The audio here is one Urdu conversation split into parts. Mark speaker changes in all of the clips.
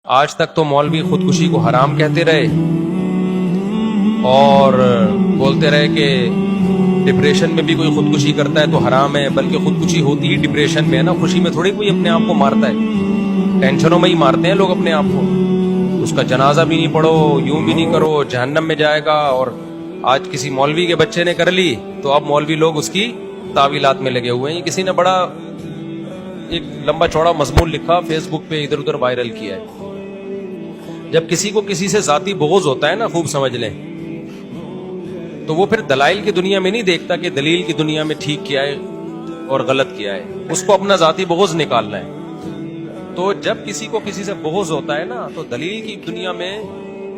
Speaker 1: آج تک تو مولوی خودکشی کو حرام کہتے رہے اور بولتے رہے کہ ڈپریشن میں بھی کوئی خودکشی کرتا ہے تو حرام ہے، بلکہ خودکشی ہوتی ہی ڈپریشن میں ہے نا، خوشی میں تھوڑی کوئی اپنے آپ کو مارتا ہے، ٹینشنوں میں ہی مارتے ہیں لوگ اپنے آپ کو۔ اس کا جنازہ بھی نہیں پڑھو، یوں بھی نہیں کرو، جہنم میں جائے گا۔ اور آج کسی مولوی کے بچے نے کر لی تو اب مولوی لوگ اس کی تعویلات میں لگے ہوئے ہیں۔ یہ کسی نے بڑا ایک لمبا چوڑا مضمون لکھا، فیس بک پہ ادھر ادھر وائرل کیا ہے۔ جب کسی کو کسی سے ذاتی بغض ہوتا ہے نا، خوب سمجھ لیں، تو وہ پھر دلائل کی دنیا میں نہیں دیکھتا کہ دلیل کی دنیا میں ٹھیک کیا ہے اور غلط کیا ہے، اس کو اپنا ذاتی بغض نکالنا ہے۔ تو جب کسی کو کسی سے بغض ہوتا ہے نا، تو دلیل کی دنیا میں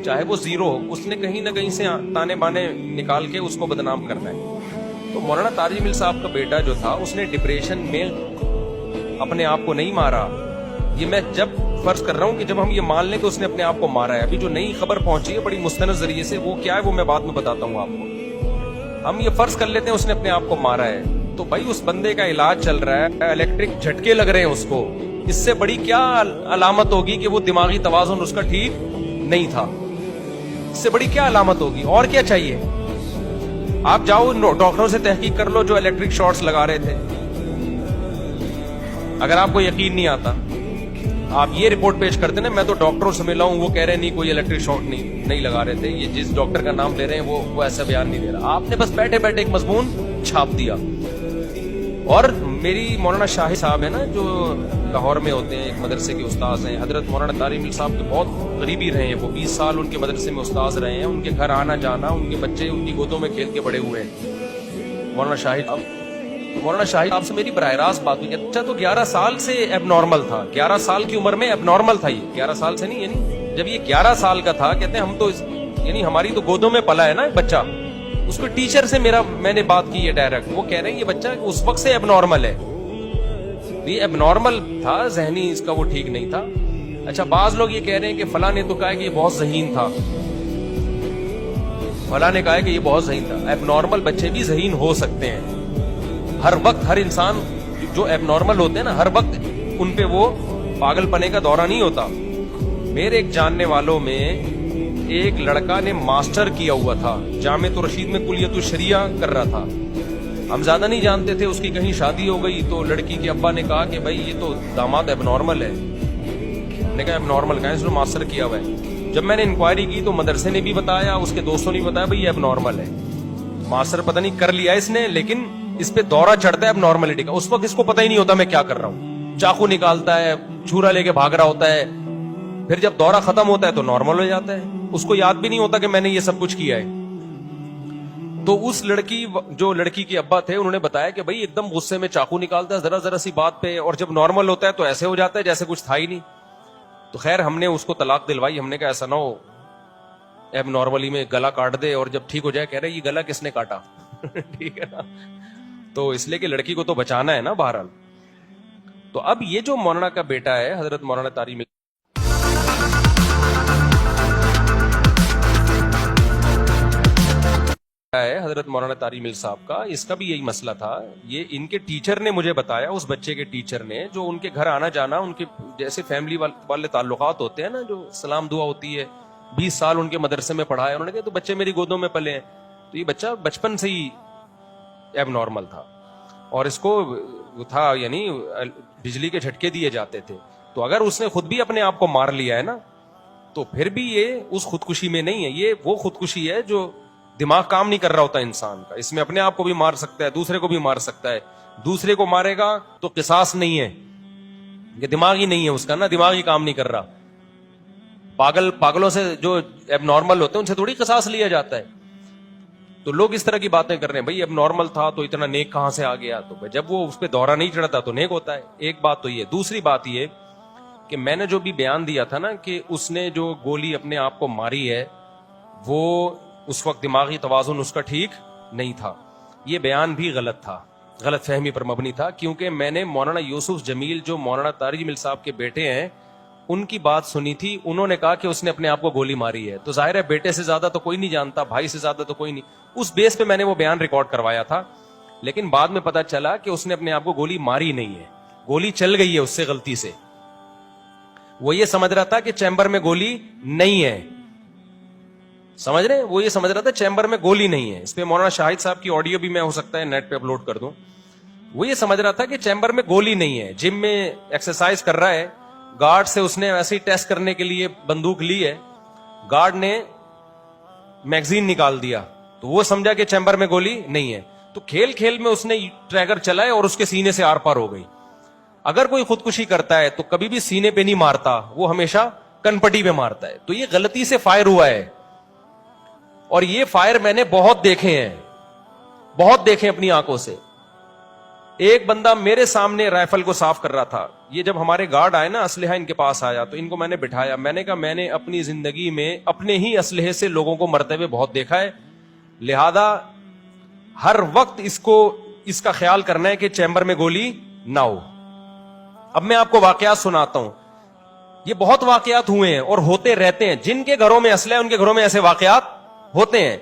Speaker 1: چاہے وہ زیرو ہو، اس نے کہیں نہ کہیں سے تانے بانے نکال کے اس کو بدنام کرنا ہے۔ تو مولانا طارق جمیل صاحب کا بیٹا جو تھا، اس نے ڈپریشن میں اپنے آپ کو نہیں مارا۔ یہ میں جب فرض کر رہا ہوں کہ جب ہم یہ مان لیں کہ اس نے اپنے آپ کو مارا ہے، ابھی جو نئی خبر پہنچی ہے بڑی مستند ذریعے سے، وہ کیا ہے وہ میں بعد میں بتاتا ہوں آپ کو۔ ہم یہ فرض کر لیتے ہیں اس نے اپنے آپ کو مارا ہے، تو بھائی اس بندے کا علاج چل رہا ہے، الیکٹرک جھٹکے لگ رہے ہیں اس کو، اس سے بڑی کیا علامت ہوگی کہ وہ دماغی توازن اس کا ٹھیک نہیں تھا؟ اس سے بڑی کیا علامت ہوگی؟ اور کیا چاہیے؟ آپ جاؤ ڈاکٹروں سے تحقیق کر لو جو الیکٹرک شارٹس لگا رہے تھے۔ اگر آپ کو یقین نہیں آتا، آپ یہ رپورٹ پیش کرتے نا، میں تو ڈاکٹروں سے ملا ہوں، وہ کہہ رہے نہیں کوئی الیکٹرک شارٹ نہیں لگا رہے تھے، یہ جس ڈاکٹر کا نام لے رہے ہیں وہ ایسا بیان نہیں دے رہا۔ آپ نے بس بیٹھے بیٹھے ایک مضمون چھاپ دیا۔ اور میری مولانا شاہد صاحب ہے نا، جو لاہور میں ہوتے ہیں، ایک مدرسے کے استاذ ہیں، حضرت مولانا طارق جمیل صاحب کے بہت قریبی رہے ہیں، وہ 20 سال ان کے مدرسے میں استاذ رہے ہیں، ان کے گھر آنا جانا، ان کے بچے ان کی گودوں میں کھیل کے بڑے ہوئے ہیں مولانا شاہد آپ سے میری براہ راست بات ہوئی، اچھا تو 11 سال سے اب نارمل تھا، 11 سال کی عمر میں اب نارمل تھا، یہ 11 سال سے نہیں، یعنی جب یہ 11 سال کا تھا، کہتے ہیں ہم تو یعنی ہماری تو گودوں میں پلا ہے نا ایک بچہ، اس کو ٹیچر سے میں نے بات کی ہے ڈائریکٹ، وہ کہہ رہے ہیں یہ بچہ اس وقت سے اب نارمل ہے، یہ اب نارمل تھا، ذہنی اس کا وہ ٹھیک نہیں تھا۔ اچھا بعض لوگ یہ کہہ رہے ہیں کہ فلاں نے تو کہا کہ یہ بہت ذہین تھا، فلاں نے کہا کہ یہ بہت ذہین تھا۔ اب نارمل بچے بھی ذہین ہو سکتے ہیں، ہر وقت ہر انسان جو ایب نارمل ہوتے ہیں نا، ہر وقت ان پہ وہ پاگل پنے کا دورہ نہیں ہوتا۔ میرے ایک جاننے والوں میں ایک لڑکا نے ماسٹر کیا ہوا تھا، جامعۃ الرشید میں کلیۃ الشریعہ کر رہا تھا، ہم زیادہ نہیں جانتے تھے، اس کی کہیں شادی ہو گئی تو لڑکی کے ابا نے کہا کہ بھائی یہ تو داماد ایب نارمل ہے، نے کہا ایب نارمل کہاں ہے، اس نے ماسٹر کیا ہوا ہے۔ جب میں نے انکوائری کی تو مدرسے نے بھی بتایا، اس کے دوستوں نے بھی بتایا بھائی یہ ایب نارمل ہے، ماسٹر پتہ نہیں کر لیا اس نے، لیکن اس پہ دورہ چڑھتا ہے اب نارملٹی کا، اس وقت اس کو پتہ ہی نہیں ہوتا میں کیا کر رہا ہوں، چاقو نکالتا ہے، چھرا لے کے بھاگ رہا ہوتا ہے، پھر جب دورہ ختم ہوتا ہے تو نارمل ہو جاتا ہے، اس کو یاد بھی نہیں ہوتا کہ میں نے یہ سب کچھ کیا ہے۔ تو اس جو لڑکی کے ابا تھے، انہوں نے بتایا کہ بھائی ایک دم غصے میں چاقو نکالتا ہے ذرا ذرا سی بات پہ، اور جب نارمل ہوتا ہے تو ایسے ہو جاتا ہے جیسے کچھ تھا ہی نہیں۔ تو خیر ہم نے اس کو طلاق دلوائی، ہم نے کہا ایسا نہ ہو اب نارملی میں گلا کاٹ دے، اور جب ٹھیک ہو جائے کہہ رہے یہ گلا کس نے کاٹا ٹھیک ہے نا، تو اس لیے کہ لڑکی کو تو بچانا ہے نا بہرحال۔ تو اب یہ جو مولانا کا بیٹا ہے، حضرت مولانا طارق جمیل ہے، حضرت مولانا طارق جمیل صاحب کا، اس کا بھی یہی مسئلہ تھا۔ یہ ان کے ٹیچر نے مجھے بتایا، اس بچے کے ٹیچر نے، جو ان کے گھر آنا جانا، ان کے جیسے فیملی والے تعلقات ہوتے ہیں نا، جو سلام دعا ہوتی ہے، 20 سال ان کے مدرسے میں پڑھا ہے، انہوں نے کہا تو بچے میری گودوں میں پلے ہیں، تو یہ بچہ بچپن سے ہی ایب نارمل تھا، اور اس کو تھا یعنی بجلی کے جھٹکے دیے جاتے تھے۔ تو اگر اس نے خود بھی اپنے آپ کو مار لیا ہے نا، تو پھر بھی یہ اس خودکشی میں نہیں ہے، یہ وہ خودکشی ہے جو دماغ کام نہیں کر رہا ہوتا انسان کا، اس میں اپنے آپ کو بھی مار سکتا ہے، دوسرے کو بھی مار سکتا ہے، دوسرے کو مارے گا تو قصاص نہیں ہے، یہ دماغ ہی نہیں ہے اس کا نا، دماغ ہی کام نہیں کر رہا۔ پاگلوں سے جو ایب نارمل ہوتے ہیں ان سے تھوڑی قصاص لیا جاتا ہے۔ تو لوگ اس طرح کی باتیں کر رہے ہیں، بھائی اب نارمل تھا تو اتنا نیک کہاں سے آ گیا، تو جب وہ اس پہ دورہ نہیں چڑھتا تو نیک ہوتا ہے۔ ایک بات تو یہ، دوسری بات یہ کہ میں نے جو بھی بیان دیا تھا نا کہ اس نے جو گولی اپنے آپ کو ماری ہے، وہ اس وقت دماغی توازن اس کا ٹھیک نہیں تھا، یہ بیان بھی غلط تھا، غلط فہمی پر مبنی تھا، کیونکہ میں نے مولانا یوسف جمیل جو مولانا طارق جمیل صاحب کے بیٹے ہیں ان کی بات سنی تھی، انہوں نے کہا کہ اس نے اپنے آپ کو گولی ماری ہے، تو ظاہر ہے بیٹے سے زیادہ تو کوئی نہیں جانتا، بھائی سے زیادہ تو کوئی نہیں، اس بیس پہ میں نے وہ بیان ریکارڈ کروایا تھا، لیکن بعد میں پتا چلا کہ اس نے اپنے آپ کو گولی ماری نہیں ہے، گولی چل گئی ہے اس سے غلطی سے۔ وہ یہ سمجھ رہا تھا کہ چیمبر میں گولی نہیں ہے. سمجھ رہے ہیں؟ وہ یہ سمجھ رہا تھا چیمبر میں گولی نہیں ہے. اس پہ مولانا شاہد صاحب کی آڈیو بھی میں ہو سکتا ہے نیٹ پہ اپلوڈ کر دوں. وہ یہ سمجھ رہا تھا کہ چیمبر میں گولی نہیں ہے. جم میں ایکسرسائز کر رہا ہے, گارڈ سے اس نے ایسے ہی ٹیسٹ کرنے کے لیے بندوق لی ہے, گارڈ نے میگزین نکال دیا تو وہ سمجھا کہ چیمبر میں گولی نہیں ہے. تو کھیل کھیل میں اس نے ٹریگر چلائے اور اس کے سینے سے آر پار ہو گئی. اگر کوئی خودکشی کرتا ہے تو کبھی بھی سینے پہ نہیں مارتا, وہ ہمیشہ کنپٹی پہ مارتا ہے. تو یہ غلطی سے فائر ہوا ہے, اور یہ فائر میں نے بہت دیکھے ہیں, بہت دیکھے اپنی آنکھوں سے. ایک بندہ میرے سامنے رائفل کو صاف کر رہا تھا. یہ جب ہمارے گارڈ آئے نا, اسلحہ ان کے پاس آیا تو ان کو میں نے بٹھایا. میں نے کہا میں نے اپنی زندگی میں اپنے ہی اسلحے سے لوگوں کو مرتے ہوئے بہت دیکھا ہے, لہذا ہر وقت اس کا خیال کرنا ہے کہ چیمبر میں گولی نہ ہو. اب میں آپ کو واقعات سناتا ہوں. یہ بہت واقعات ہوئے ہیں اور ہوتے رہتے ہیں. جن کے گھروں میں اسلحہ ہے ان کے گھروں میں ایسے واقعات ہوتے ہیں.